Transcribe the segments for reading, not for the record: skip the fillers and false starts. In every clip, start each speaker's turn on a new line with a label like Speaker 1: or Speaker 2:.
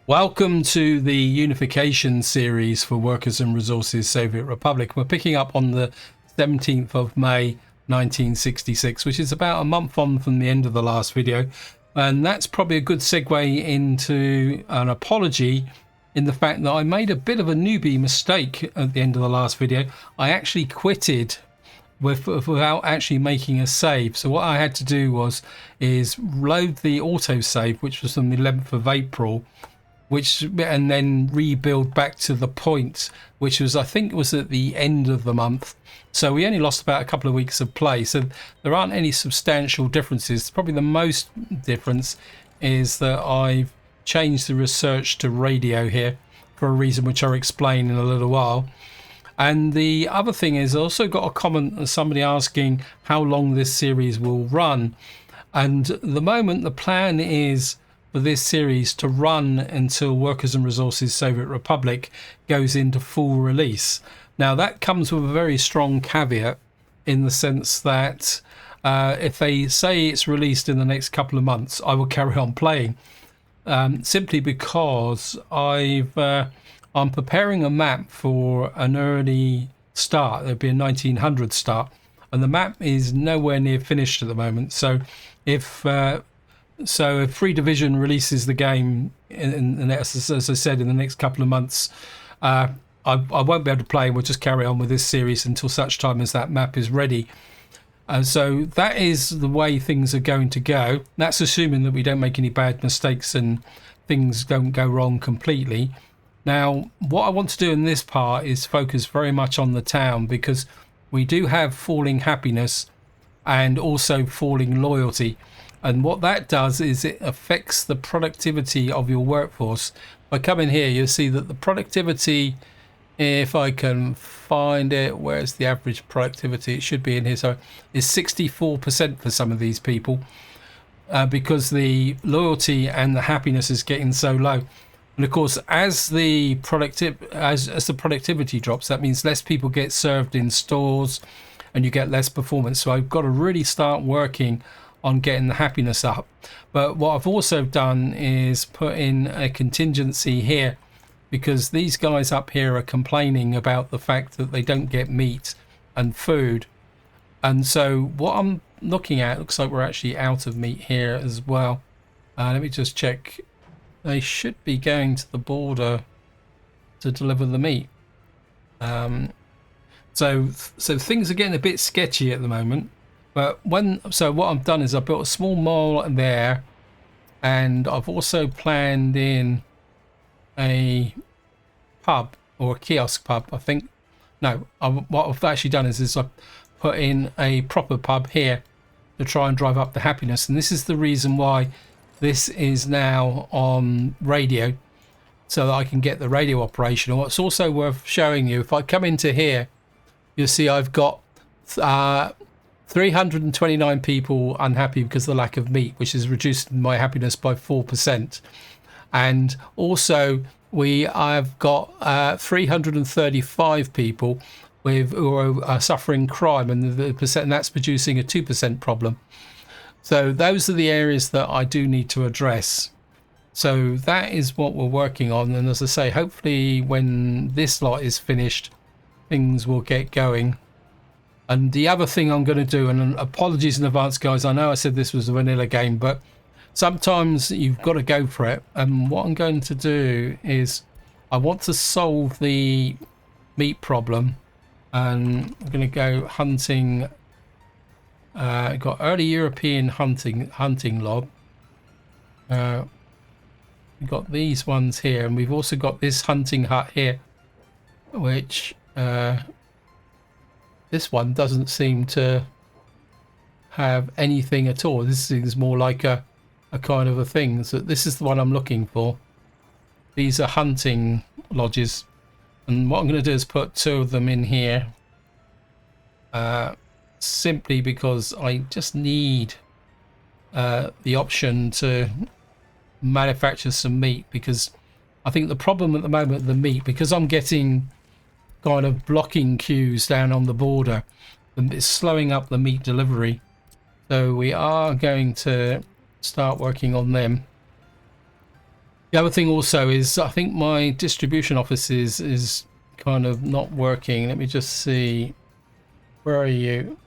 Speaker 1: Welcome to the Unification series for Workers and Resources Soviet Republic. We're picking up on the 17th of May 1966, which is about a month on from the end of the last video. And that's probably a good segue into an apology in the fact that I made a bit of a newbie mistake at the end of the last video. I actually quitted without actually making a save. So what I had to do is load the autosave, which was on the 11th of April, and then rebuild back to the point, which was, I think, was at the end of the month. So we only lost about a couple of weeks of play. So there aren't any substantial differences. Probably the most difference is that I've changed the research to radio here for a reason which I'll explain in a little while. And the other thing is, I also got a comment of somebody asking how long this series will run. And at the moment, the plan is for this series to run until Workers and Resources Soviet Republic goes into full release. Now that comes with a very strong caveat in the sense that if they say it's released in the next couple of months, I will carry on playing, simply because I'm preparing a map for an early start. There'll be a 1900 start, and the map is nowhere near finished at the moment. So if Free Division releases the game, as I said, in the next couple of months, I won't be able to play. We'll just carry on with this series until such time as that map is ready. So that is the way things are going to go. That's assuming that we don't make any bad mistakes and things don't go wrong completely. Now, what I want to do in this part is focus very much on the town, because we do have falling happiness and also falling loyalty. And what that does is it affects the productivity of your workforce. If I come in here, you'll see that the productivity, if I can find it, where's the average productivity? It should be in here. So is 64% for some of these people, because the loyalty and the happiness is getting so low. And of course, as the productivity drops, that means less people get served in stores and you get less performance. So I've got to really start working on getting the happiness up. But what I've also done is put in a contingency here, because these guys up here are complaining about the fact that they don't get meat and food. And so what I'm looking at, looks like we're actually out of meat here as well. Let me just check. They should be going to the border to deliver the meat. So things are getting a bit sketchy at the moment. But what I've done is I built a small mall there, and I've also planned in a pub, or a kiosk pub, I think. No, what I've actually done is I've put in a proper pub here to try and drive up the happiness. And this is the reason why this is now on radio, so that I can get the radio operational. What's also worth showing you, if I come into here, you'll see I've got 329 people unhappy because of the lack of meat, which has reduced my happiness by 4%. And also I've got 335 people who are suffering crime, and that's producing a 2% problem. So those are the areas that I do need to address. So that is what we're working on. And as I say, hopefully when this lot is finished, things will get going. And the other thing I'm going to do, and apologies in advance, guys, I know I said this was a vanilla game, but sometimes you've got to go for it. And what I'm going to do is I want to solve the meat problem, and I'm going to go hunting. Got early European hunting log. We've got these ones here, and we've also got this hunting hut here, which this one doesn't seem to have anything at all. This is more like a kind of a thing. So this is the one I'm looking for. These are hunting lodges, and what I'm going to do is put 2 of them in here, simply because I just need the option to manufacture some meat, because I think the problem at the moment with the meat, because I'm getting kind of blocking queues down on the border, and it's slowing up the meat delivery. So we are going to start working on them. The other thing also is I think my distribution office is kind of not working. Let me just see. Where are you?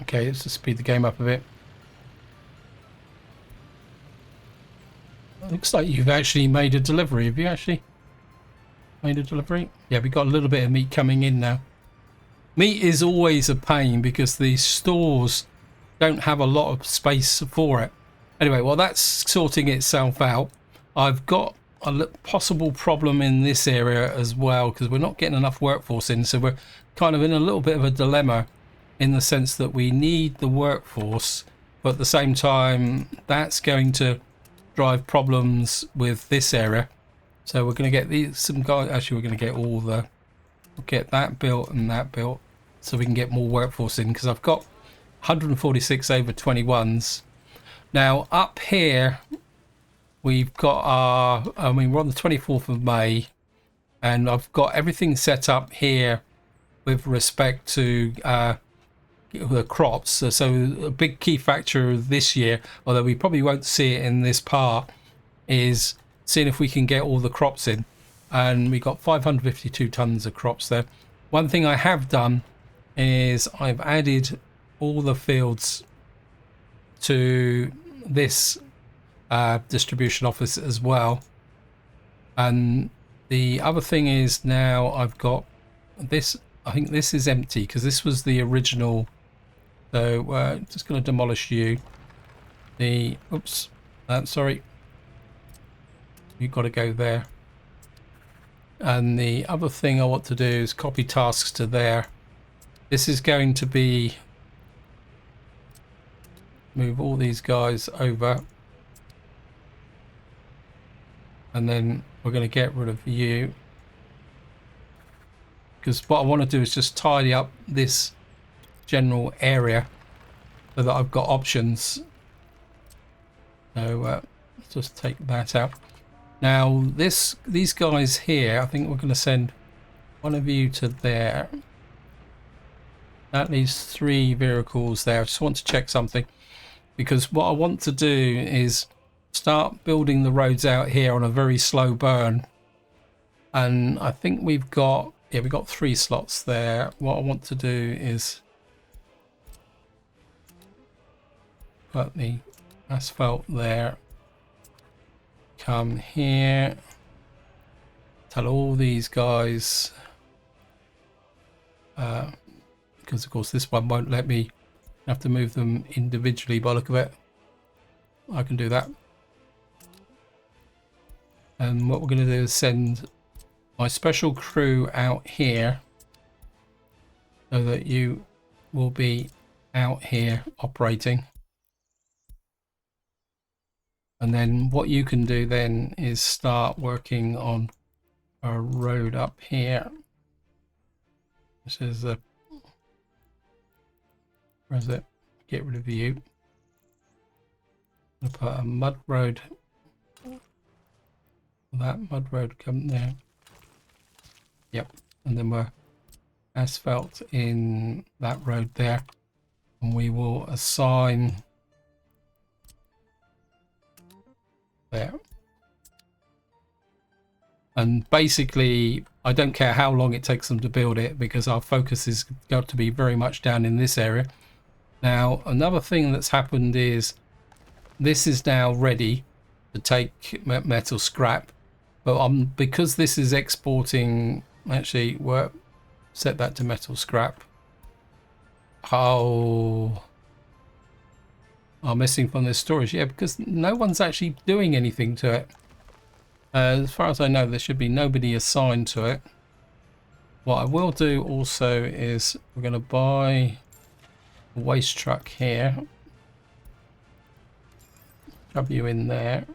Speaker 1: Okay, let's just speed the game up a bit. Looks like you've actually made a delivery. Have you actually made a delivery? Yeah, we got a little bit of meat coming in now. Meat is always a pain because the stores don't have a lot of space for it. Anyway, well, that's sorting itself out. I've got a possible problem in this area as well because we're not getting enough workforce in, so we're kind of in a little bit of a dilemma in the sense that we need the workforce, but at the same time that's going to drive problems with this area. So we're going to get some guys. Actually, we're going to get we'll get that built and that built so we can get more workforce in, because I've got 146 over 21s. Now up here we've got our, I mean, we're on the 24th of May and I've got everything set up here with respect to the crops. So a big key factor this year, although we probably won't see it in this part, is seeing if we can get all the crops in. And we got 552 tons of crops there. One thing I have done is I've added all the fields to this distribution office as well. And the other thing is now I've got this, I think this is empty because this was the original. So just going to demolish you. Oops, sorry, you've got to go there. And the other thing I want to do is copy tasks to there. This is going to be, move all these guys over, and then we're going to get rid of you, because what I want to do is just tidy up this general area so that I've got options. So let's just take that out. Now these guys here, I think we're going to send one of you to there. That leaves 3 vehicles there. I just want to check something, because what I want to do is start building the roads out here on a very slow burn. And I think we've got 3 slots there. What I want to do is put the asphalt there, come here, tell all these guys, because of course this one won't let me, have to move them individually by the look of it. I can do that. And what we're going to do is send my special crew out here so that you will be out here operating. And then what you can do then is start working on a road up here. This is a, where's it? Get rid of you. I'll put a mud road. That mud road come there. Yep. And then we're asphalt in that road there. And we will assign there. And basically I don't care how long it takes them to build it, because our focus is got to be very much down in this area. Now another thing that's happened is this is now ready to take metal scrap, but because this is exporting, actually set that to metal scrap. Oh, I'm missing from this storage. Yeah, because no one's actually doing anything to it. As far as I know, there should be nobody assigned to it. What I will do also is we're going to buy a waste truck here. Shove you in there.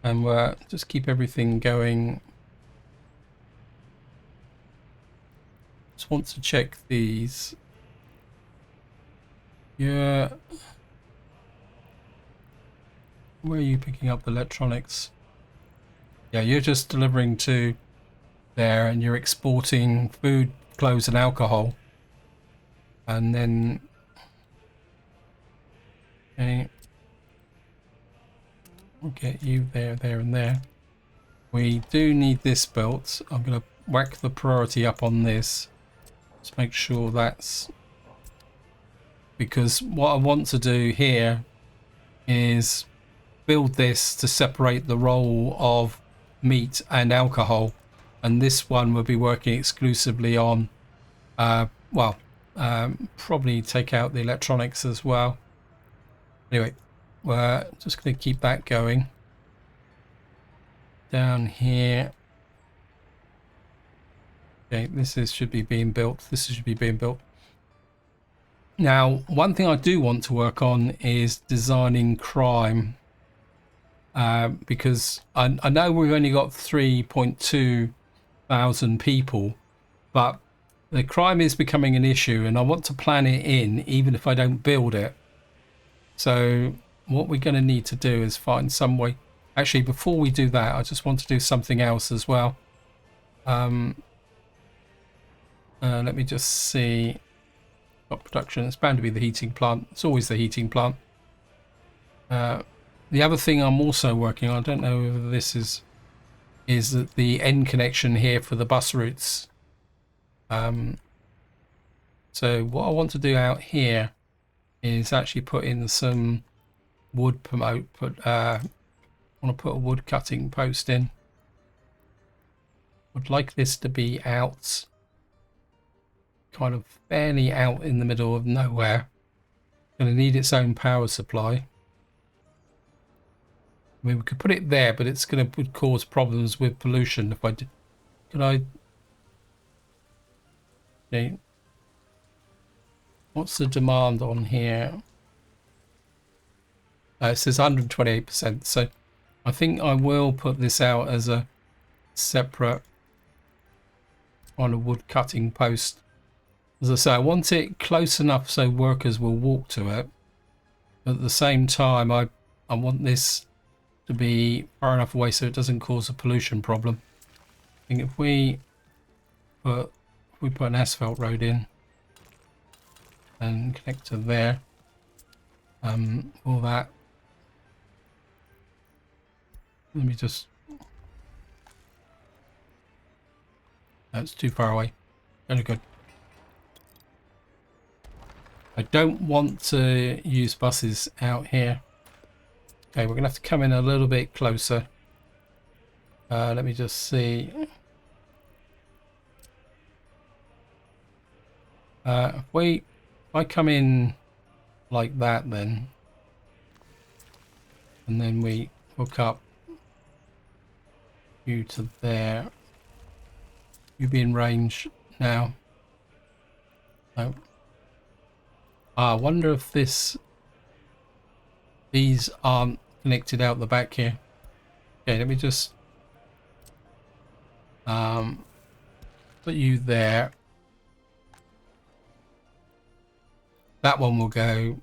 Speaker 1: And we'll just keep everything going. Just want to check these. Yeah. Where are you picking up the electronics? Yeah, you're just delivering to there, and you're exporting food, clothes and alcohol. And then, okay, we'll get you there, there, and there. We do need this built. I'm going to whack the priority up on this. Let's make sure that's... Because what I want to do here is build this to separate the role of meat and alcohol. And this one will be working exclusively on, probably take out the electronics as well. Anyway, we're just going to keep that going. Down here. Okay, should be being built. This should be being built. Now, one thing I do want to work on is designing crime. Because I know we've only got 3.2 thousand people, but the crime is becoming an issue and I want to plan it in even if I don't build it. So what we're going to need to do is find some way. Actually, before we do that, I just want to do something else as well. Let me just see. Got production. It's bound to be the heating plant. It's always the heating plant. The other thing I'm also working on, I don't know whether this is the end connection here for the bus routes. So what I want to do out here is actually put in some wood I want to put a wood cutting post in. Would like this to be out, kind of fairly out in the middle of nowhere. Going to need its own power supply. I mean, we could put it there, but it's going to cause problems with pollution if I did. Could I? Okay. What's the demand on here? It says 128%. So I think I will put this out as a separate on a wood cutting post. As I say, I want it close enough so workers will walk to it. But at the same time, I want this to be far enough away so it doesn't cause a pollution problem. I think if we put an asphalt road in and connect to there, all that. Let me just. That's too far away. Very good. I don't want to use buses out here. Okay, we're gonna have to come in a little bit closer. Let me just see. If I come in like that, then, and then we hook up you to there. You be in range now. No. I wonder if these aren't connected out the back here. Okay, let me just put you there. That one will go,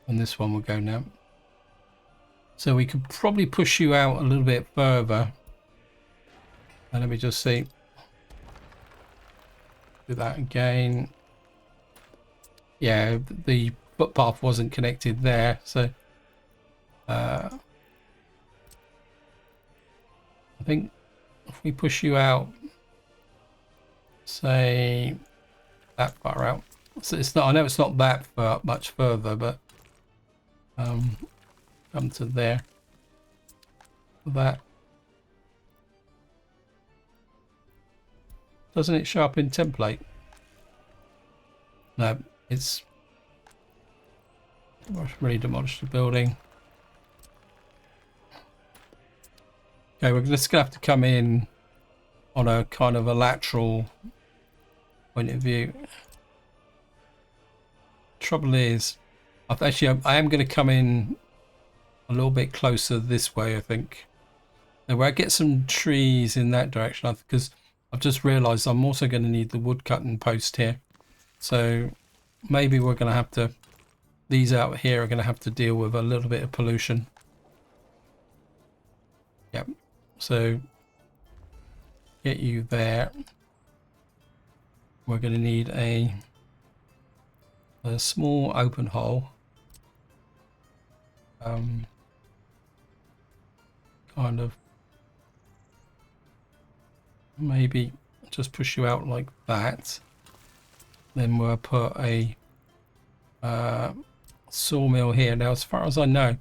Speaker 1: and this one will go now. So we could probably push you out a little bit further. And let me just see. Do that again. Yeah, the footpath wasn't connected there, so I think if we push you out, say that far out, so it's not. I know it's not that far, much further, but come to there. That doesn't it show up in template? No, it's really demolished the building. Okay, we're just gonna have to come in on a kind of a lateral point of view. Trouble is, I am going to come in a little bit closer this way, I think. Now, where I get some trees in that direction, because I've just realised I'm also going to need the wood cutting post here. So maybe we're going to have to, these out here are going to have to deal with a little bit of pollution. Yep. So get you there. We're going to need a a small open hole. Kind of maybe just push you out like that. Then we'll put a sawmill here. Now, as far as I know,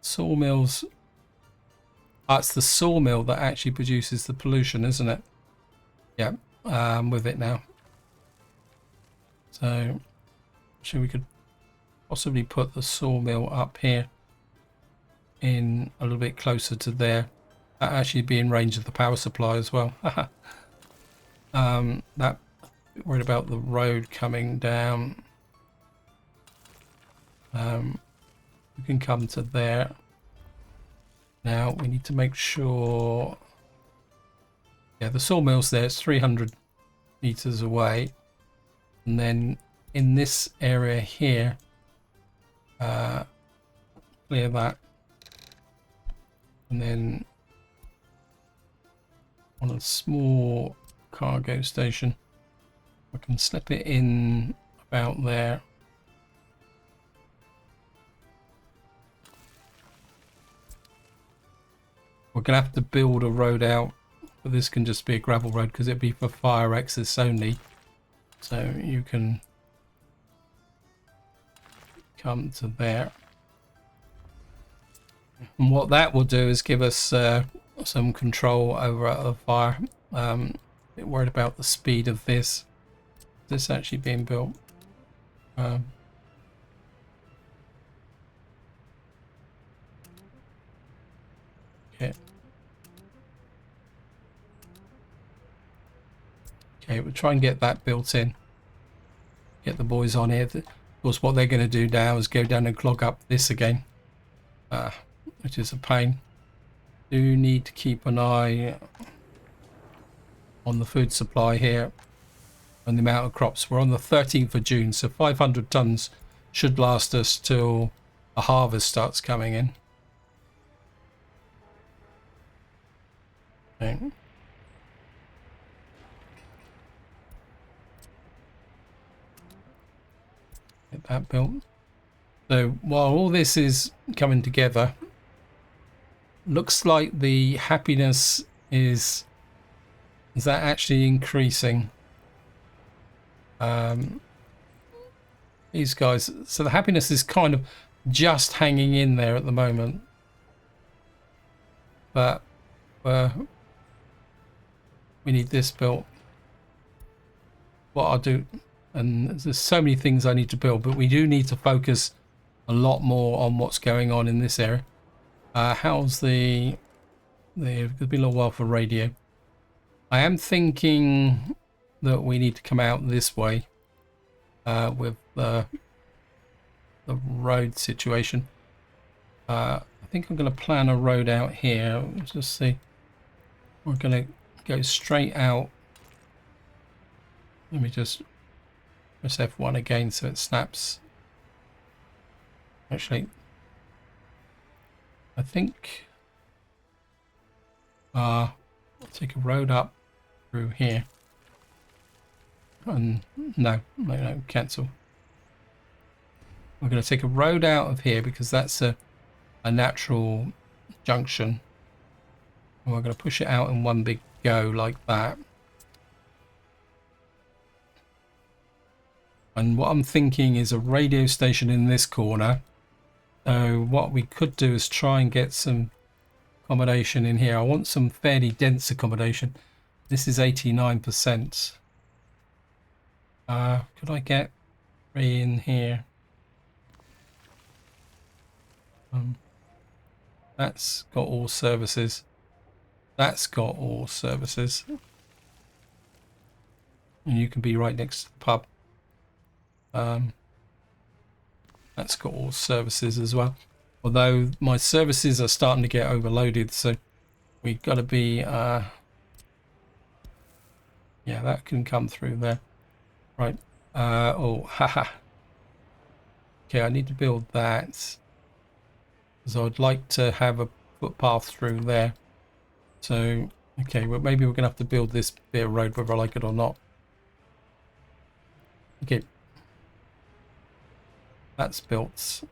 Speaker 1: sawmills, it's the sawmill that actually produces the pollution, isn't it? Yeah, I'm with it now. So we could possibly put the sawmill up here in a little bit closer to there. That actually be in range of the power supply as well. That, worried about the road coming down. We can come to there. Now we need to make sure, yeah, the sawmill's there. It's 300 meters away, and then in this area here, clear that, and then on a small cargo station, I can slip it in about there. We're gonna have to build a road out, but this can just be a gravel road because it'd be for fire access only. So you can come to there, and what that will do is give us some control over the fire. A bit worried about the speed of this. This actually being built. Okay. Okay, we'll try and get that built in. Get the boys on here. Of course, what they're going to do now is go down and clog up this again, which is a pain. Do need to keep an eye on the food supply here and the amount of crops. We're on the 13th of June, so 500 tons should last us till a harvest starts coming in. Okay. Get that built. So while all this is coming together, looks like the happiness is that actually increasing? These guys, so the happiness is kind of just hanging in there at the moment, but we need this built. What I'll do, and there's so many things I need to build, but we do need to focus a lot more on what's going on in this area. How's the it's been a little while for radio. I am thinking that we need to come out this way with the road situation. I think I'm going to plan a road out here. Let's just see. We're going to go straight out. Let me just press F1 again so it snaps. Actually, I think I'll take a road up through here. And no, cancel. We're going to take a road out of here because that's a natural junction. And we're going to push it out in one big go like that. And what I'm thinking is a radio station in this corner. So what we could do is try and get some accommodation in here. I want some fairly dense accommodation. This is 89%. Could I get 3 in here? That's got all services. That's got all services. And you can be right next to the pub. That's got all services as well. Although my services are starting to get overloaded, so we've got to be yeah, that can come through there. Right. Oh, haha. Okay, I need to build that. So I'd like to have a footpath through there. So, okay, well, maybe we're going to have to build this bit of road whether I like it or not. Okay. That's built.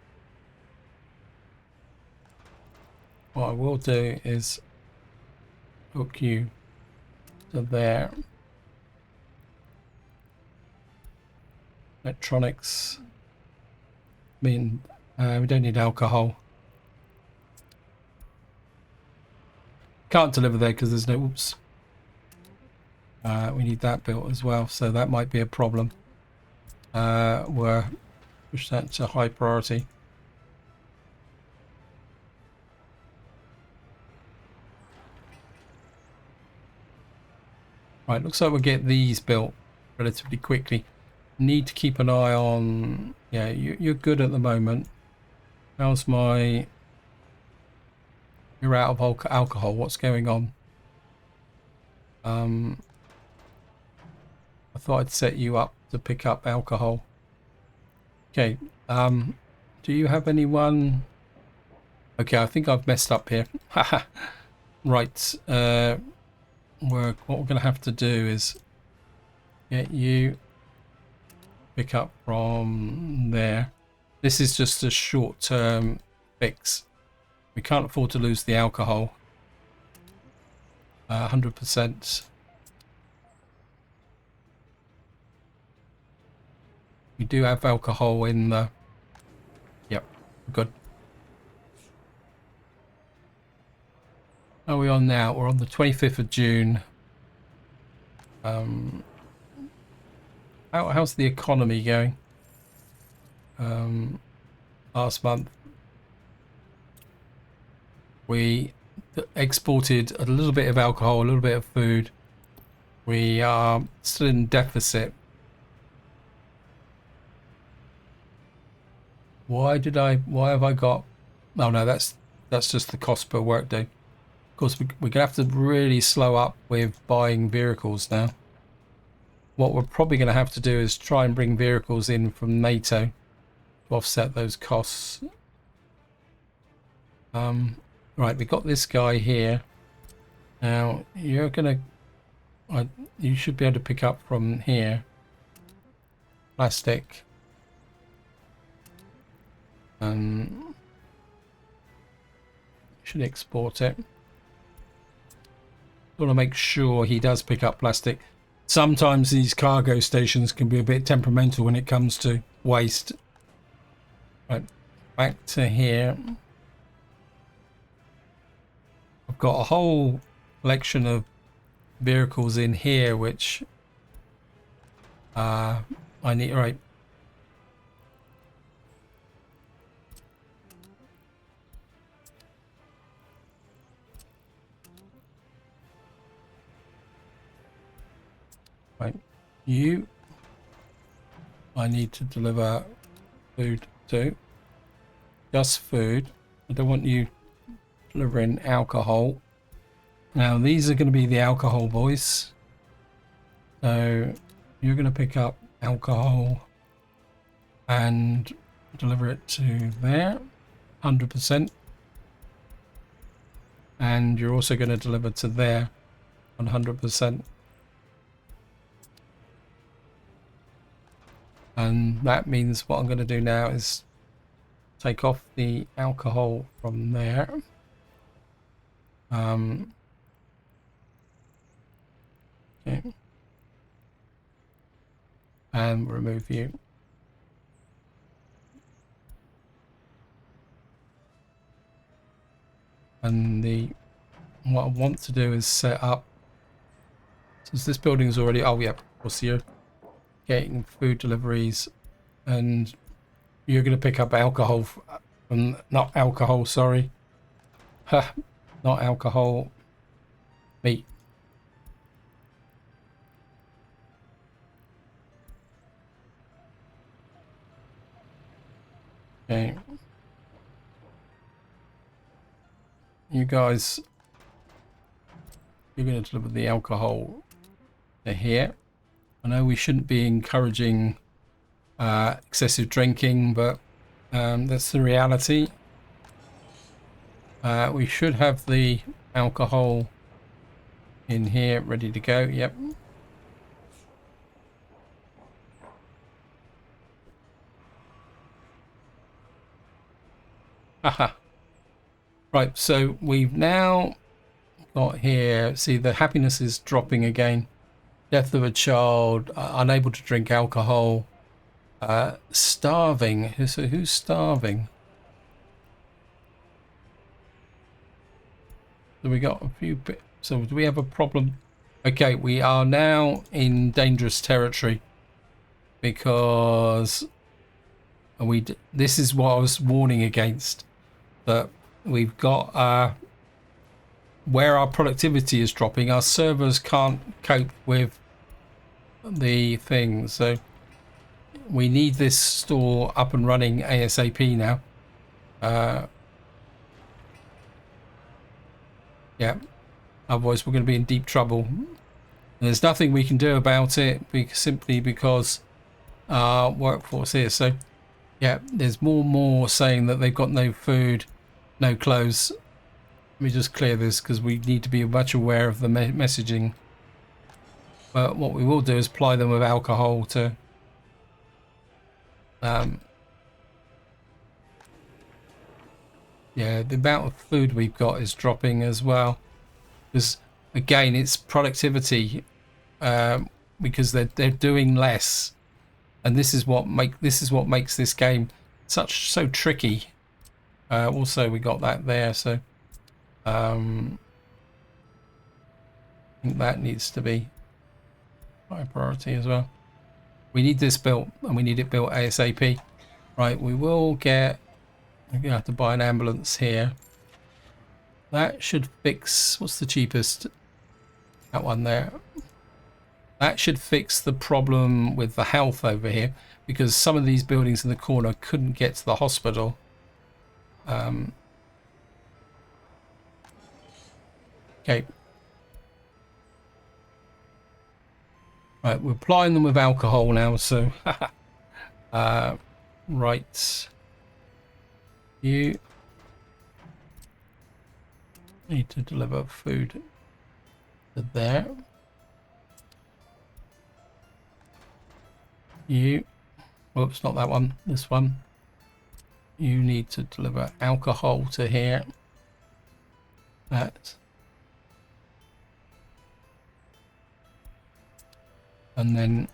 Speaker 1: What I will do is hook you to there. Electronics. I mean, we don't need alcohol. Can't deliver there because there's no. Oops. We need that built as well, so that might be a problem. We'll push that to high priority. Right, looks like we'll get these built relatively quickly. Need to keep an eye on. Yeah, you're good at the moment. How's my? You're out of alcohol. What's going on? I thought I'd set you up to pick up alcohol. Okay. Do you have anyone? Okay, I think I've messed up here. Right. What we're going to have to do is get you pick up from there. This is just a short-term fix. We can't afford to lose the alcohol. 100%. We do have alcohol in the... Yep, good. How are we on now? We're on the 25th of June. How's the economy going? Last month we exported a little bit of alcohol, a little bit of food. We are still in deficit. Why have I got... Oh no, that's just the cost per workday. Of course, we're going to have to really slow up with buying vehicles now. What we're probably going to have to do is try and bring vehicles in from NATO to offset those costs. Right, we got this guy here. Now, you're going to... you should be able to pick up from here. Plastic. Should export it. Want to make sure he does pick up plastic. Sometimes these cargo stations can be a bit temperamental when it comes to waste. Right, back to here. I've got a whole collection of vehicles in here which I need. Right. Right, you I need to deliver food to. Just food. I don't want you delivering alcohol. Now these are going to be the alcohol boys. So you're going to pick up alcohol and deliver it to there, 100%. And you're also going to deliver to there, 100%. And that means what I'm going to do now is take off the alcohol from there. Okay. And remove you. And what I want to do is set up, since this building is already, oh yeah, of course you're getting food deliveries, and you're going to pick up alcohol from, not alcohol, sorry. Not alcohol, meat. Okay. You guys, you're going to deliver the alcohol to here. I know we shouldn't be encouraging excessive drinking, but that's the reality. We should have the alcohol in here ready to go. Yep. Right, so we've now got here, see the happiness is dropping again. Death of a child, unable to drink alcohol, starving. So who's starving? So we got a few bit. So do we have a problem? Okay, we are now in dangerous territory because this is what I was warning against, that we've got where our productivity is dropping, our servers can't cope with the thing, so we need this store up and running ASAP now. Yeah, otherwise we're going to be in deep trouble. There's nothing we can do about it simply because our workforce here. So yeah, there's more and more saying that they've got no food, no clothes. Let me just clear this because we need to be much aware of the messaging. But what we will do is ply them with alcohol to yeah, the amount of food we've got is dropping as well, because again it's productivity, because they're doing less, and this is what makes this game so tricky. Also we got that there, so I think that needs to be high priority as well. We need this built, and we need it built ASAP. Right, we will get, we're gonna have to buy an ambulance here. That should fix, what's the cheapest? That one there. That should fix the problem with the health over here, because some of these buildings in the corner couldn't get to the hospital. Okay. Right, we're applying them with alcohol now, so right. You need to deliver food to there. You, whoops, not that one, this one. You need to deliver alcohol to here. That. And then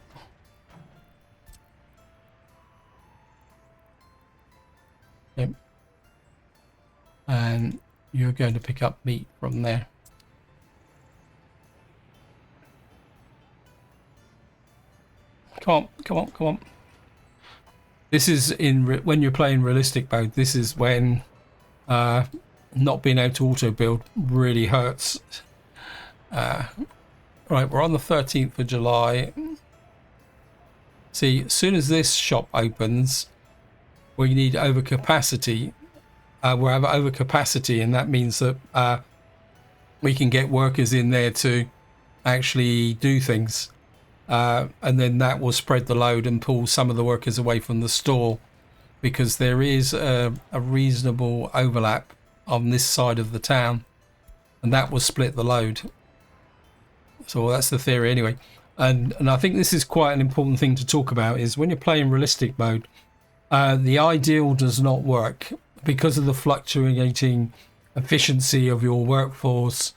Speaker 1: yep. And you're going to pick up meat from there. Come on. This is when you're playing realistic mode. This is when not being able to auto build really hurts. Right, we're on the 13th of July. See, as soon as this shop opens, we need overcapacity. We'll have overcapacity, and that means that we can get workers in there to actually do things. And then that will spread the load and pull some of the workers away from the store, because there is a reasonable overlap on this side of the town, and that will split the load. So that's the theory anyway. And I think this is quite an important thing to talk about, is when you're playing realistic mode, the ideal does not work because of the fluctuating efficiency of your workforce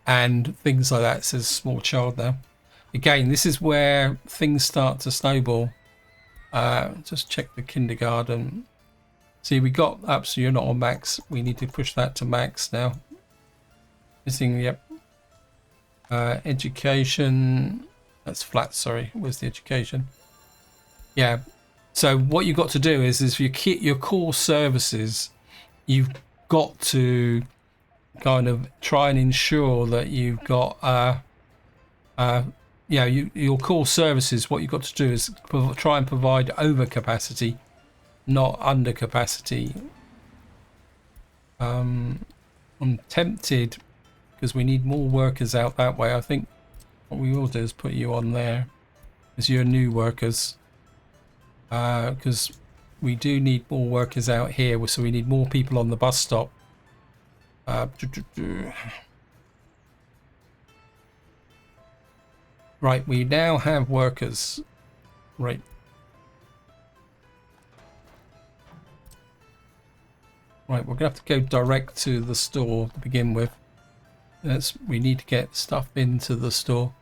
Speaker 1: and things like that. It says small child now. Again, this is where things start to snowball. Just check the kindergarten. See, we got up, so you're not on max. We need to push that to max now. Missing, yep. Education, that's flat, sorry. Where's the education? Yeah. So what you've got to do is for your core services, you've got to kind of try and ensure that you've got your core services. What you've got to do is try and provide overcapacity, not undercapacity. I'm tempted, because we need more workers out that way. I think what we will do is put you on there as your new workers, because we do need more workers out here, so we need more people on the bus stop. Right, we now have workers. Right. Right, we're gonna have to go direct to the store to begin with. We need to get stuff into the store.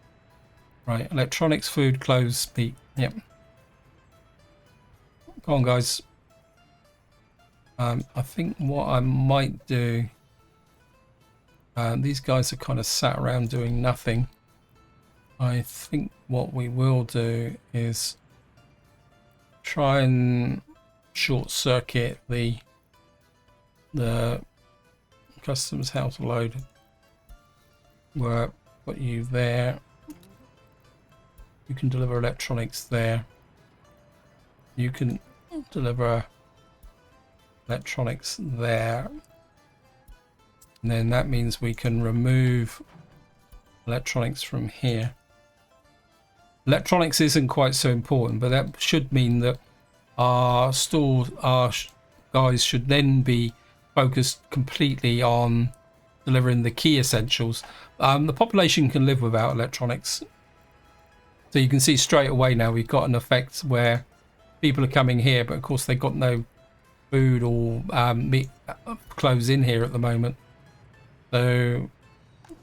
Speaker 1: Right, electronics, food, clothes, meat. Yep. Come on, guys. I think what I might do. These guys are kind of sat around doing nothing. I think what we will do is try and short circuit the customs house load. We'll put you there. You can deliver electronics there. You can deliver electronics there. And then that means we can remove electronics from here. Electronics isn't quite so important, but that should mean that our guys should then be focused completely on delivering the key essentials. The population can live without electronics. So you can see straight away now we've got an effect where people are coming here, but of course they've got no food or meat, clothes in here at the moment. So a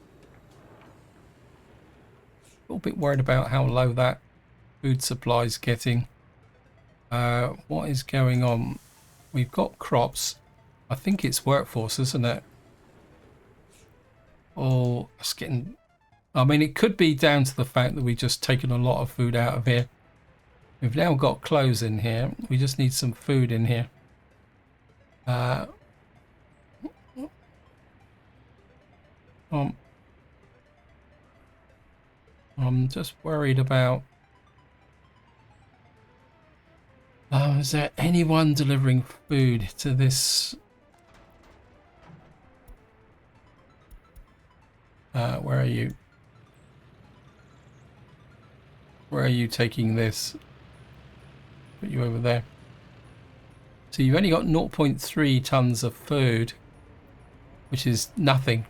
Speaker 1: little bit worried about how low that food supply is getting. What is going on? We've got crops. I think it's workforce, isn't it? Oh, it's getting... I mean, it could be down to the fact that we've just taken a lot of food out of here. We've now got clothes in here. We just need some food in here. I'm just worried about... is there anyone delivering food to this? Where are you? Where are you taking this? Put you over there. So you've only got 0.3 tons of food, which is nothing.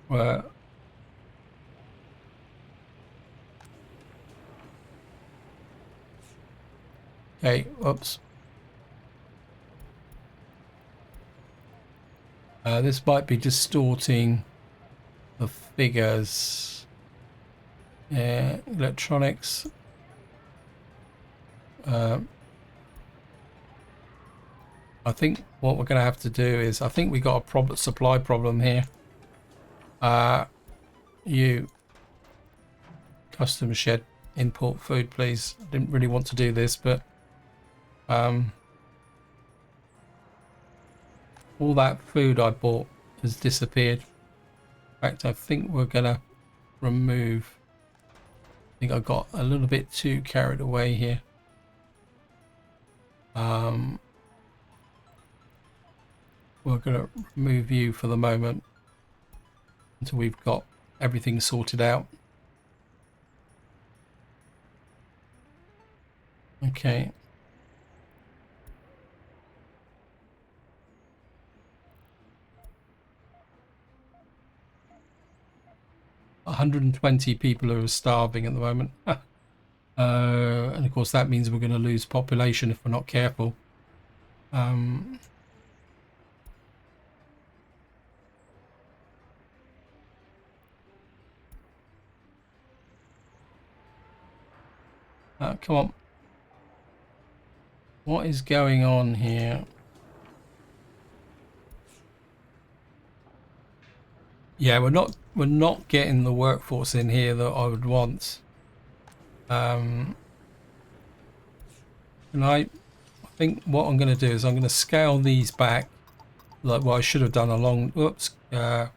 Speaker 1: Where? Okay, whoops. This might be distorting the figures. Yeah, electronics. I think what we're going to have to do is, I think we got a supply problem here. You customs shed, import food, please. I didn't really want to do this, but all that food I bought has disappeared. In fact, I think we're gonna remove... I think I got a little bit too carried away here. We're gonna remove you for the moment until we've got everything sorted out. Okay. $120 people are starving at the moment. And of course that means we're going to lose population if we're not careful. Come on. What is going on here? Yeah, we're not getting the workforce in here that I would want. And I think what I'm going to do is I'm going to scale these back, like what I should have done along. Whoops. Nope.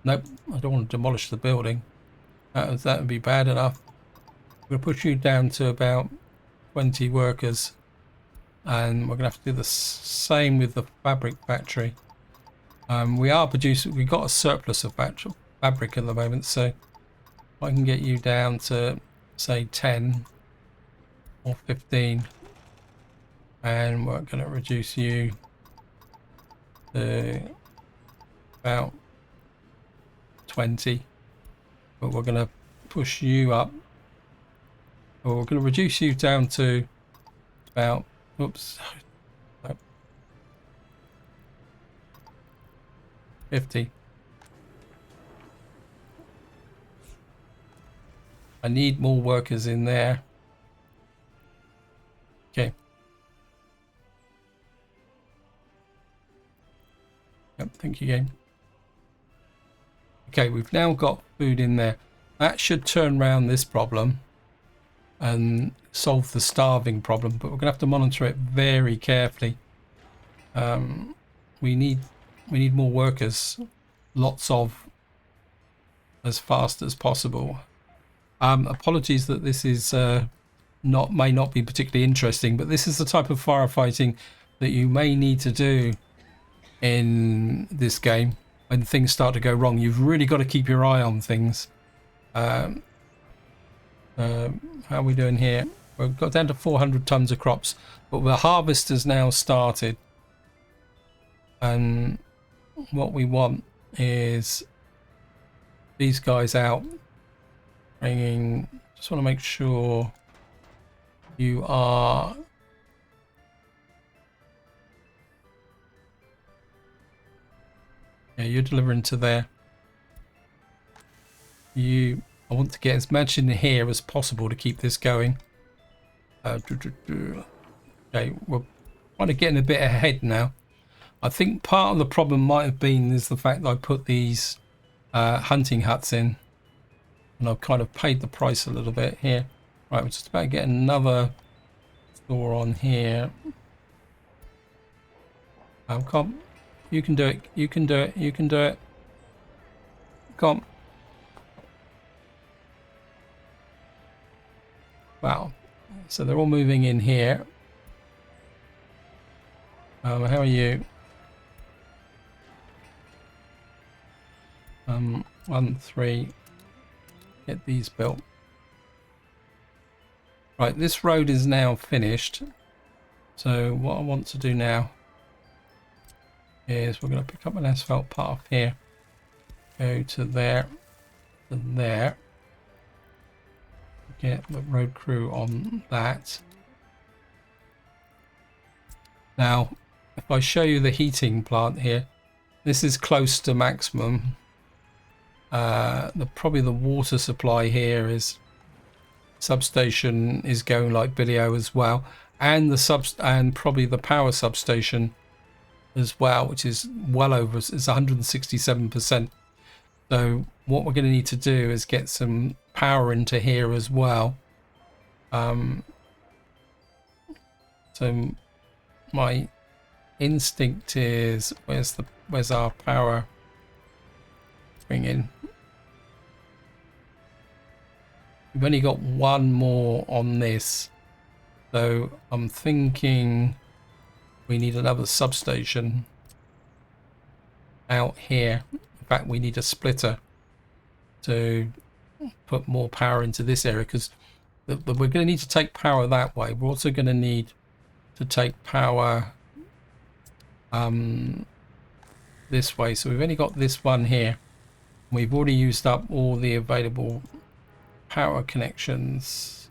Speaker 1: I don't want to demolish the building. That would be bad enough. I'm going to push you down to about 20 workers, and we're going to have to do the same with the fabric factory. We are producing, we've got a surplus of fabric at the moment, so if I can get you down to say 10 or 15, and we're going to reduce you to about 20, but we're going to push you up Well, we're going to reduce you down to about, oops, 50. I need more workers in there. Okay. Yep, thank you, game. Okay, we've now got food in there. That should turn around this problem and solve the starving problem, but we're gonna have to monitor it very carefully. We need more workers, lots of, as fast as possible. Apologies that this is may not be particularly interesting, but this is the type of firefighting that you may need to do in this game when things start to go wrong. You've really got to keep your eye on things. How are we doing here? We've got down to 400 tons of crops, but the harvest has now started, and what we want is these guys out bringing. Just want to make sure you are you're delivering to there. I want to get as much in here as possible to keep this going. Okay, we're kind of getting a bit ahead now. I think part of the problem might have been is the fact that I put these hunting huts in, and I've kind of paid the price a little bit here. Right, we're just about to get another store on here. Come, you can do it. You can do it. You can do it. Come. Wow. So they're all moving in here. How are you? 1, 3. Get these built. Right, this road is now finished. So what I want to do now is we're going to pick up an asphalt path here. Go to there, to there. Get the road crew on that. Now, if I show you the heating plant here, this is close to maximum. Probably the water supply here is substation is going like Billy-O as well, and and probably the power substation as well, which is well over, it's 167%. So what we're going to need to do is get some power into here as well. So my instinct is, where's our power bring in? We've only got one more on this, so I'm thinking we need another substation out here. In fact, we need a splitter to put more power into this area, because we're going to need to take power that way. We're also going to need to take power this way. So we've only got this one here. We've already used up all the available power connections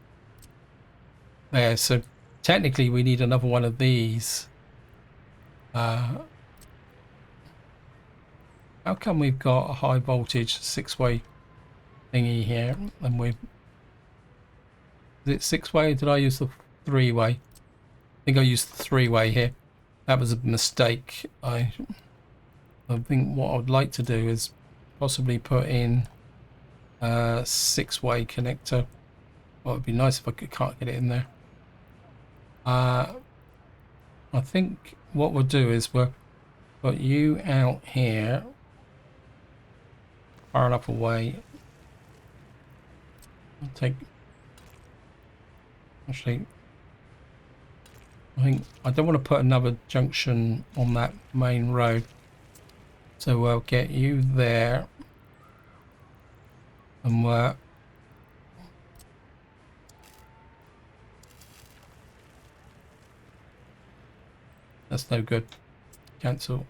Speaker 1: there, so technically we need another one of these. How come we've got a high voltage 6-way thingy here, and is it 6-way? Did I use the 3-way? I think I used the 3-way here. That was a mistake. I think what I'd like to do is possibly put in a 6-way connector. Well, it'd be nice if I can't get it in there. I think what we'll do is we'll put you out here far enough away. I'll take, actually, I think I don't want to put another junction on that main road, so we'll get you there, and that's no good. Cancel.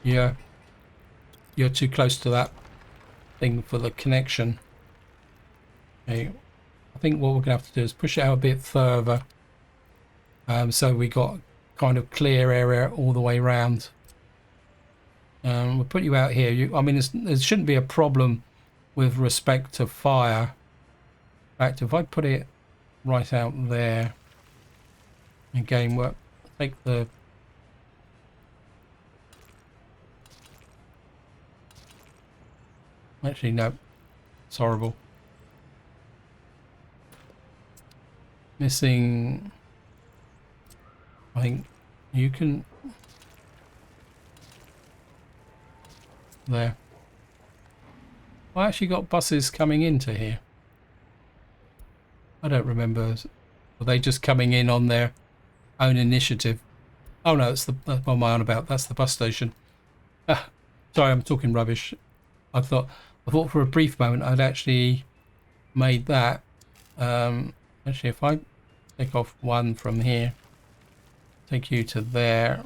Speaker 1: Yeah, you're too close to that thing for the connection. Okay, I think what we're going to have to do is push it out a bit further, so we got kind of clear area all the way around. We'll put you out here. I mean, there shouldn't be a problem with respect to fire. In fact, if I put it right out there, again, we'll take the... Actually, no. It's horrible. Missing... I think you can... There. I actually got buses coming into here. I don't remember. Were they just coming in on their own initiative? Oh no, that's what am I on about? That's the bus station. Ah, sorry, I'm talking rubbish. I thought for a brief moment I'd actually made that. Actually, if I take off one from here, take you to there.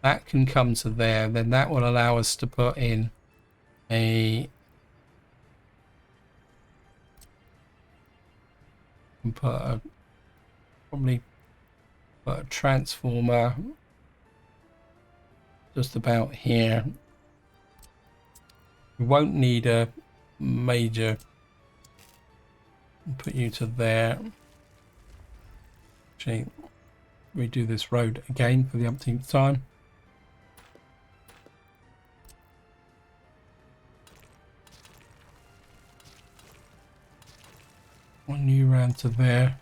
Speaker 1: That can come to there. Then that will allow us to put in a... probably put a transformer just about here. We won't need a major. Put you to there. Actually, redo this road again for the umpteenth time. One you round to there,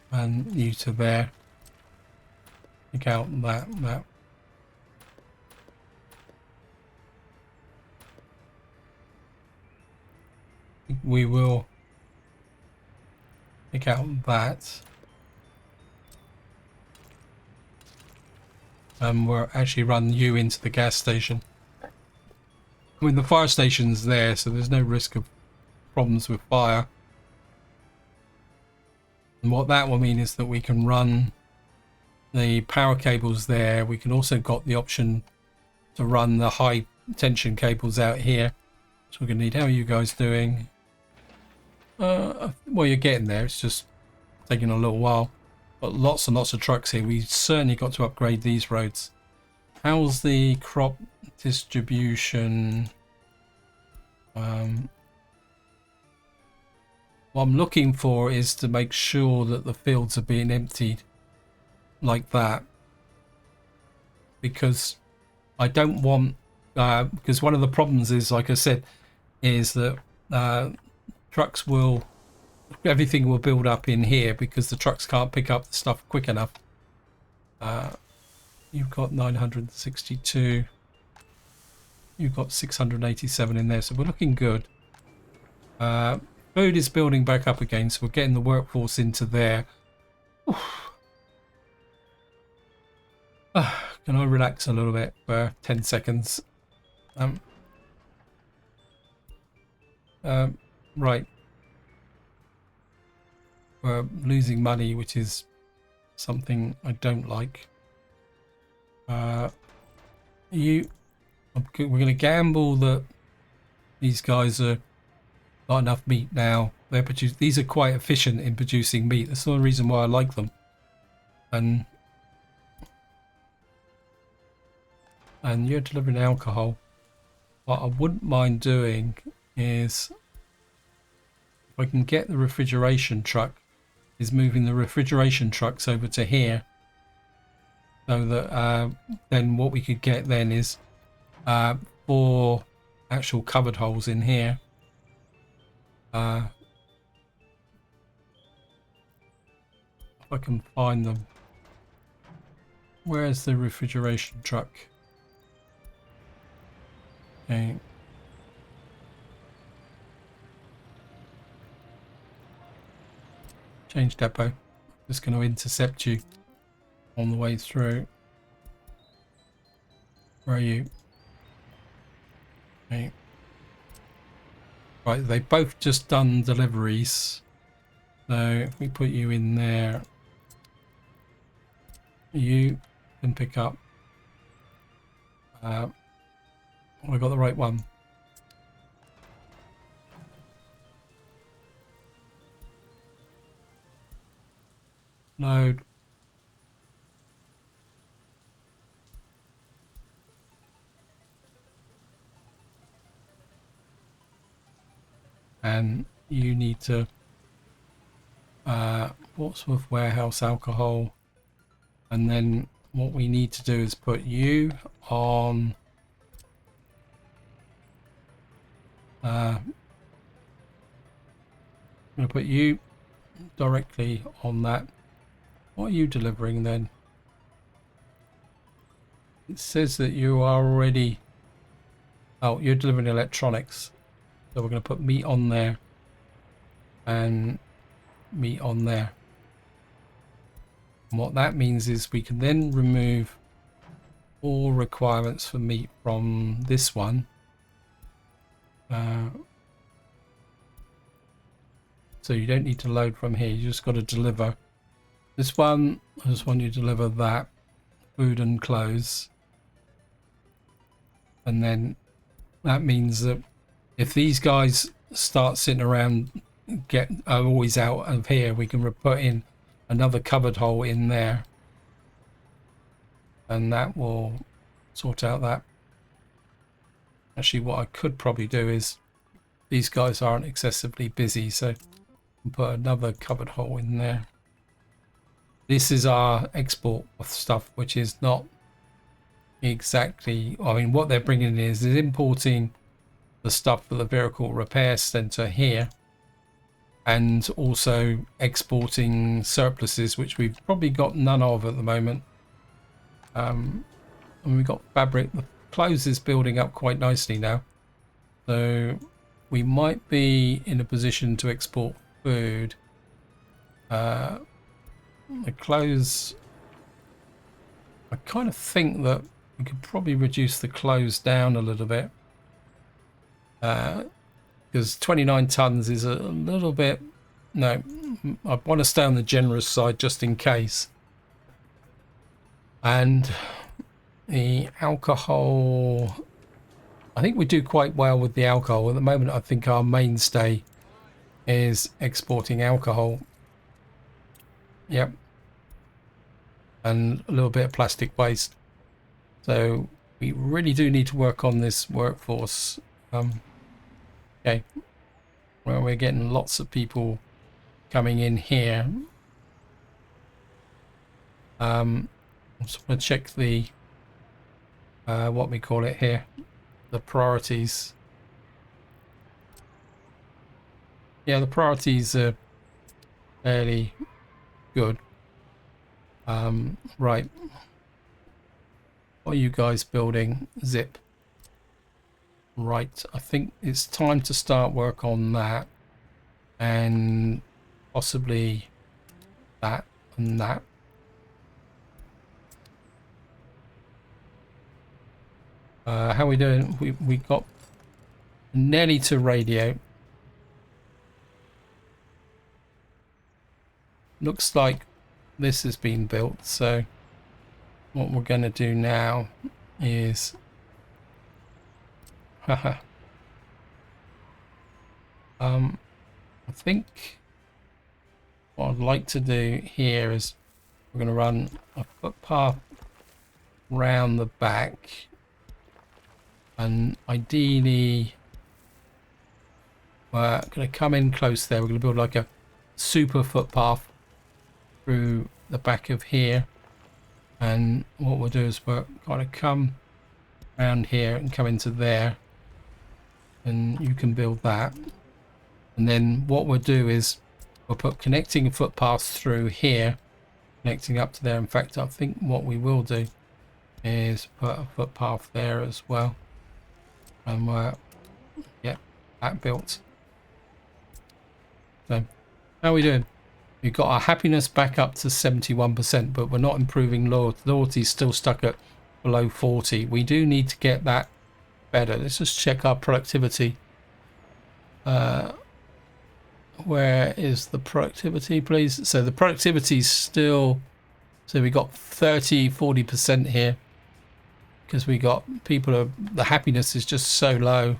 Speaker 1: and you to there. Take out that. We will take out that, and we'll actually run you into the gas station. I mean, the fire station's there, so there's no risk of problems with fire. And what that will mean is that we can run the power cables there. We can also got the option to run the high tension cables out here. So we're going to need... How are you guys doing? Well, you're getting there. It's just taking a little while. Got lots and lots of trucks here. We certainly got to upgrade these roads. How's the crop distribution? What I'm looking for is to make sure that the fields are being emptied like that, because I don't want... because one of the problems is, like I said, is that trucks will... everything will build up in here because the trucks can't pick up the stuff quick enough. You've got 962. You've got 687 in there, so we're looking good. Food is building back up again, so we're getting the workforce into there. Can I relax a little bit for 10 seconds? Right. We're losing money, which is something I don't like. We're going to gamble that these guys are not enough meat now. These are quite efficient in producing meat. That's the only reason why I like them. And you're delivering alcohol. What I wouldn't mind doing is, if I can get the refrigeration truck, is moving the refrigeration trucks over to here, so that then what we could get then is 4 actual covered holes in here. If I can find them. Where's the refrigeration truck? Okay. Change depot. Just going to intercept you on the way through. Where are you? Okay. Right, they both just done deliveries. So if we put you in there, you can pick up. I got the right one. load. And you need to Portsmouth warehouse alcohol, and then what we need to do is put you on I'm going to put you directly on that. What are you delivering then? It says that you are already, oh, you're delivering electronics, so we're going to put meat on there and meat on there. And what that means is we can then remove all requirements for meat from this one. So you don't need to load from here, you just got to deliver this one. I just want you to deliver that, food and clothes. And then that means that if these guys start sitting around, are always out of here, we can put in another cupboard hole in there, and that will sort out that. Actually, what I could probably do is, these guys aren't excessively busy, so I'll put another cupboard hole in there. This is our export of stuff, which is not exactly, I mean, what they're bringing in is importing the stuff for the vehicle repair center here, and also exporting surpluses, which we've probably got none of at the moment. And we've got fabric. The clothes is building up quite nicely now, so we might be in a position to export food. The clothes, I kind of think that we could probably reduce the clothes down a little bit, because 29 tons is a little bit, no, I want to stay on the generous side just in case. And the alcohol, I think we do quite well with the alcohol at the moment. I think our mainstay is exporting alcohol. Yep. And a little bit of plastic waste. So we really do need to work on this workforce. Okay. Well, we're getting lots of people coming in here. I'm just going to check the what we call it here, the priorities. Yeah, the priorities are fairly good. Right, what are you guys building? Zip. Right, I think it's time to start work on that, and possibly that and that. How are we doing? We got nearly to radio. Looks like this has been built, so what we're going to do now is I think what I'd like to do here is we're going to run a footpath round the back, and ideally we're going to come in close there. We're going to build like a super footpath through the back of here, and what we'll do is we're going to come around here and come into there, and you can build that. And then what we'll do is we'll put connecting footpaths through here, connecting up to there. In fact, I think what we will do is put a footpath there as well, and we'll get that built. So how are we doing? We've got our happiness back up to 71%, but we're not improving loyalty. Loyalty's still stuck at below 40. We do need to get that better. Let's just check our productivity. Where is the productivity, please? So the productivity is still, so we got 30-40% here, because we got people the happiness is just so low.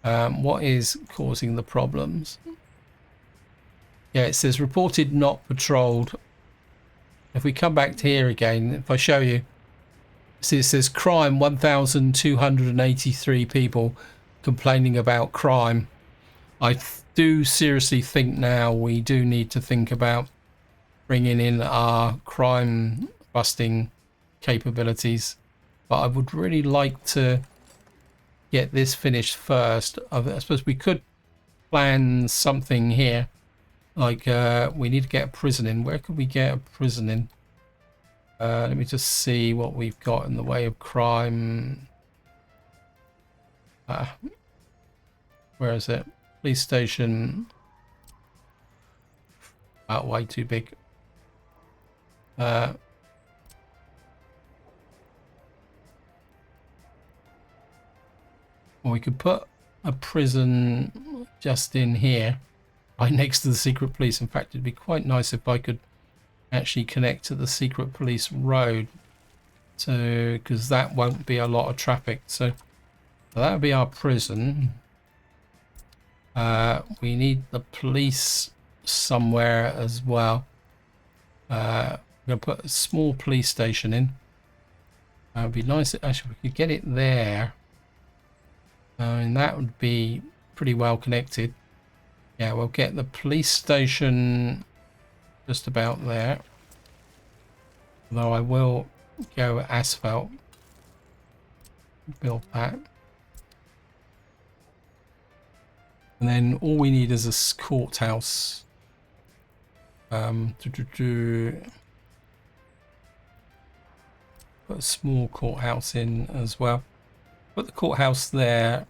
Speaker 1: What is causing the problems? Yeah, it says reported not patrolled If we come back to here again, if I show you, see it says crime, 1,283 people complaining about crime. I do seriously think now we do need to think about bringing in our crime busting capabilities, but I would really like to get this finished first. I suppose we could plan something here, like we need to get a prison in. Where could we get a prison in? Let me just see what we've got in the way of crime. Where is it? Police station. About way too big. Well, we could put a prison just in here, right next to the secret police. In fact, it'd be quite nice if I could actually connect to the secret police road, so because that won't be a lot of traffic. So that would be our prison. We need the police somewhere as well. We're going to put a small police station in. It would be nice if actually we could get it there. And that would be pretty well connected. Yeah, we'll get the police station just about there. Although I will go asphalt. Build that. And then all we need is a courthouse. Put a small courthouse in as well. Put the courthouse there.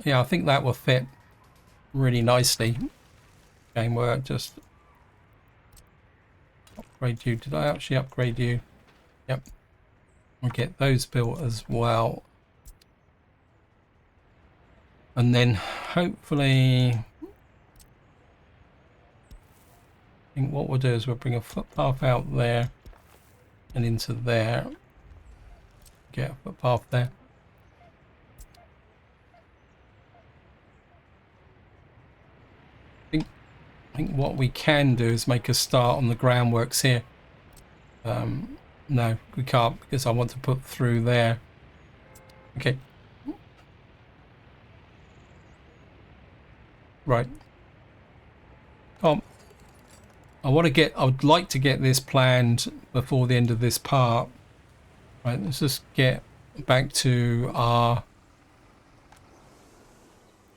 Speaker 1: Yeah, I think that will fit really nicely. Game work, just upgrade you. Did I actually upgrade you? Yep. We'll get those built as well. And then hopefully, I think what we'll do is we'll bring a footpath out there and into there. Get a footpath there. I think what we can do is make a start on the groundworks here. No, we can't because I want to put through there. Okay. Right. I would like to get this planned before the end of this part. Right, let's just get back to our...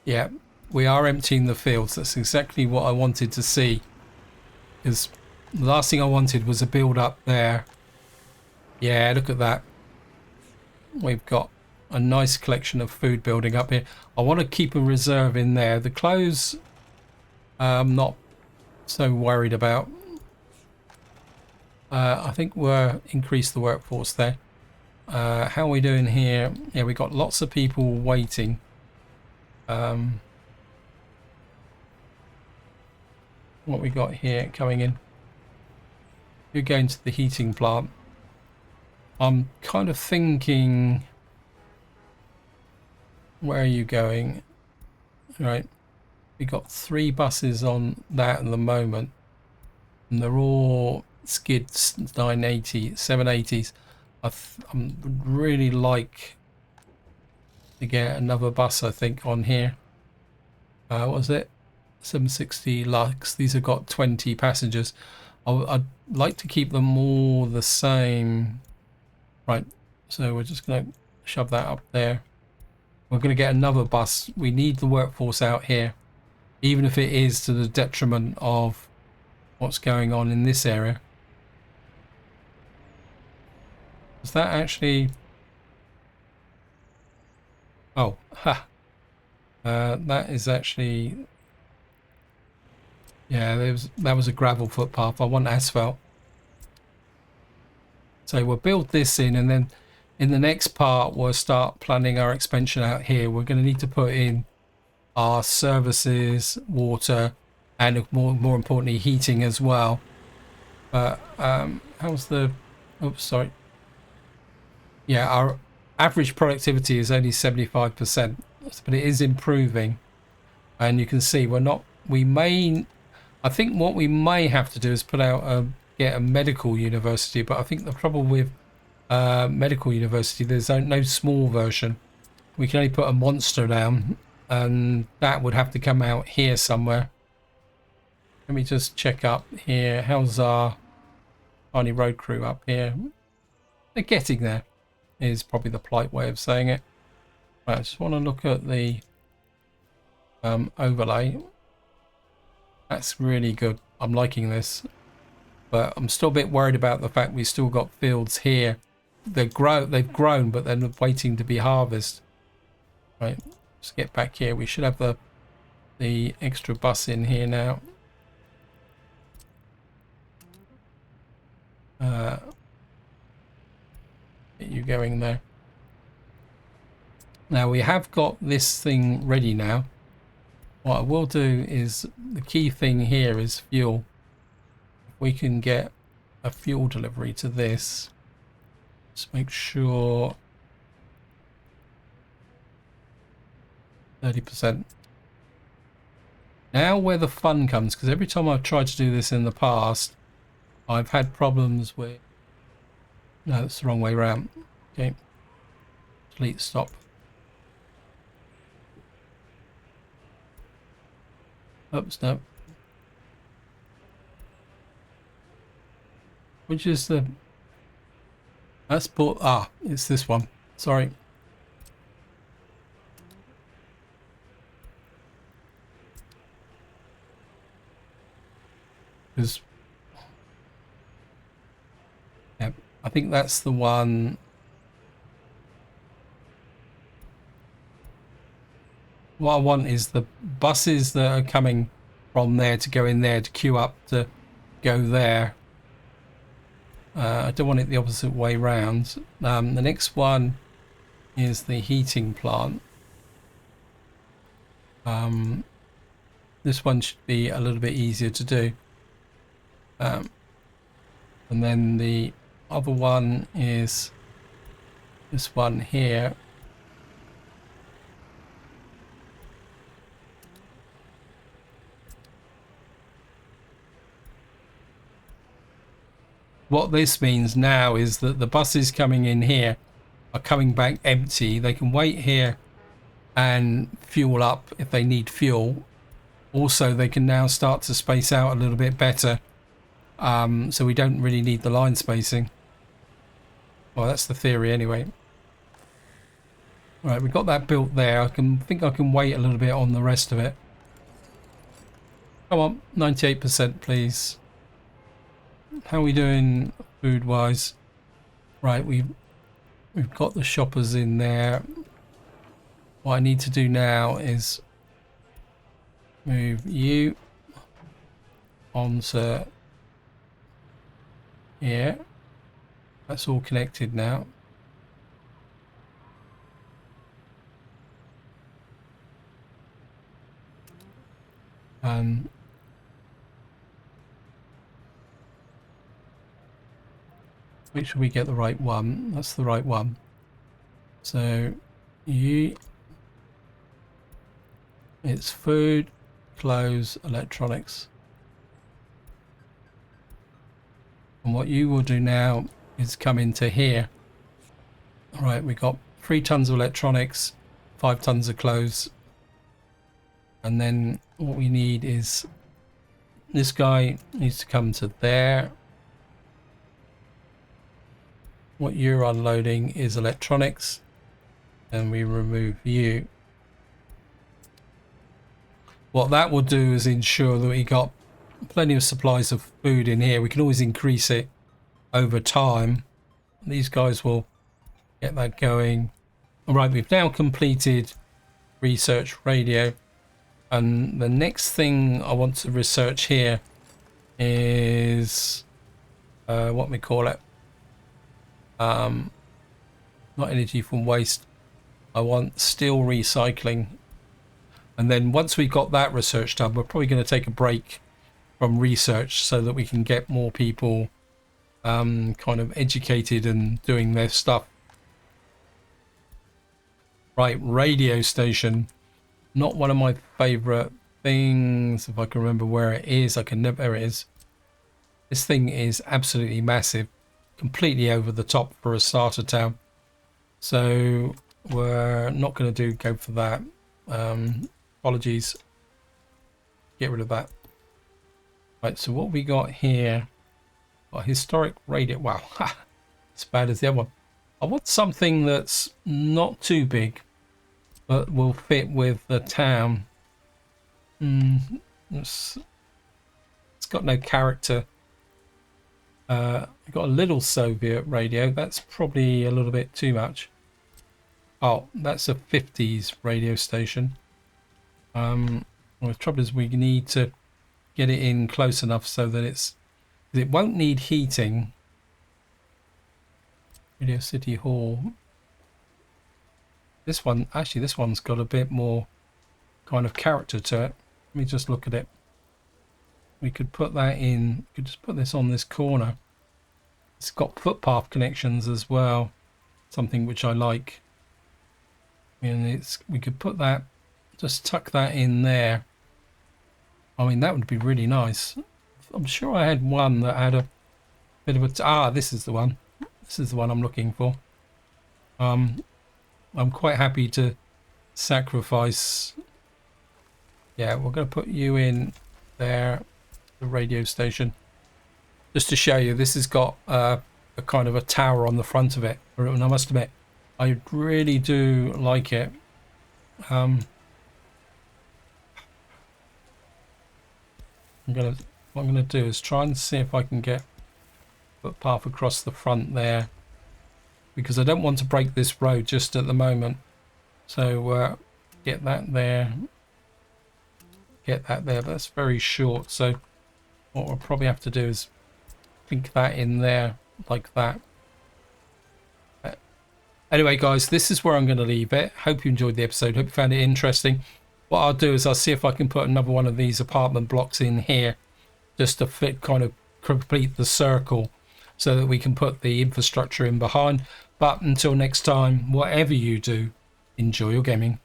Speaker 1: Yeah, we are emptying the fields. That's exactly what I wanted to see. Because the last thing I wanted was a build up there. Yeah, look at that. We've got a nice collection of food building up here. I want to keep a reserve in there. The clothes, I'm not so worried about. I think we'll increase the workforce there. How are we doing here? Yeah, we got lots of people waiting. What we got here coming in? You're going to the heating plant. I'm kind of thinking, where are you going? Right, we got 3 buses on that at the moment, and they're all skids 780s. I would really like to get another bus, I think, on here. What was it? 760 Lux. These have got 20 passengers. I'd like to keep them all the same. Right, so we're just going to shove that up there. We're going to get another bus. We need the workforce out here, even if it is to the detriment of what's going on in this area. Is that actually... Oh, ha. That is actually... Yeah, that was a gravel footpath. I want asphalt. So we'll build this in, and then in the next part we'll start planning our expansion out here. We're going to need to put in our services, water, and more importantly heating as well. But how's the... Oops, sorry. Yeah, our average productivity is only 75%, but it is improving. And you can see we're not... We may... I think what we may have to do is put out get a medical university, but I think the trouble with medical university, there's no small version. We can only put a monster down, and that would have to come out here somewhere. Let me just check up here. How's our tiny road crew up here? They're getting there, is probably the polite way of saying it. Right, I just want to look at the overlay. That's really good. I'm liking this, but I'm still a bit worried about the fact we've still got fields here. They've grown, but they're waiting to be harvested. Right, let's get back here. We should have the extra bus in here now. Get you going there. Now we have got this thing ready now. What I will do is, the key thing here is fuel. If we can get a fuel delivery to this, just make sure 30%. Now where the fun comes, because every time I've tried to do this in the past, I've had problems with... No, it's the wrong way around. Okay. Delete, stop. Oops, no. Which is the... That's bought... Ah, it's this one. Sorry. Because... Yeah, I think that's the one... What I want is the buses that are coming from there to go in there to queue up to go there. I don't want it the opposite way round. The next one is the heating plant. This one should be a little bit easier to do. And then the other one is this one here. What this means now is that the buses coming in here are coming back empty. They can wait here and fuel up if they need fuel. Also, they can now start to space out a little bit better. So we don't really need the line spacing. Well, that's the theory anyway. Right, we've got that built there. I think I can wait a little bit on the rest of it. Come on, 98% please. How are we doing food wise? Right, we've got the shoppers in there. What I need to do now is move you onto here. That's all connected now. Make sure we get the right one. That's the right one. So it's food, clothes, electronics. And what you will do now is come into here. All right, we got 3 tons of electronics, 5 tons of clothes. And then what we need is this guy needs to come to there. What you're unloading is electronics, and we remove you. What that will do is ensure that we got plenty of supplies of food in here. We can always increase it over time. These guys will get that going. All right, we've now completed research radio, and the next thing I want to research here is what we call it. Not energy from waste. I want steel recycling. And then once we've got that research done, we're probably going to take a break from research so that we can get more people kind of educated and doing their stuff. Right, radio station. Not one of my favorite things, if I can remember where it is. I can never. There it is. This thing is absolutely massive, completely over the top for a starter town. So we're not going to go for that. Apologies. Get rid of that. Right, so what we got here? Got historic radio. Wow, as bad as the other one. I want something that's not too big, but will fit with the town. It's got no character. I've got a little Soviet radio. That's probably a little bit too much. Oh, that's a 50s radio station. Well, the trouble is we need to get it in close enough so that it won't need heating. Radio City Hall. This one, actually, this one's got a bit more kind of character to it. Let me just look at it. We could put that in. We could just put this on this corner. It's got footpath connections as well, something which I like. And we could put that, just tuck that in there. I mean, that would be really nice. I'm sure I had one that had a bit of a... this is the one. This is the one I'm looking for. I'm quite happy to sacrifice. Yeah, we're going to put you in there, the radio station. Just to show you, this has got a kind of a tower on the front of it. And I must admit, I really do like it. What I'm gonna do is try and see if I can get a footpath across the front there, because I don't want to break this road just at the moment. So get that there, get that there. But that's very short. So what we'll probably have to do is think that in there like that. Anyway, guys, this is where I'm going to leave it. Hope you enjoyed the episode. Hope you found it interesting. What I'll do is I'll see if I can put another one of these apartment blocks in here just to fit, kind of complete the circle, so that we can put the infrastructure in behind. But until next time, whatever you do, enjoy your gaming.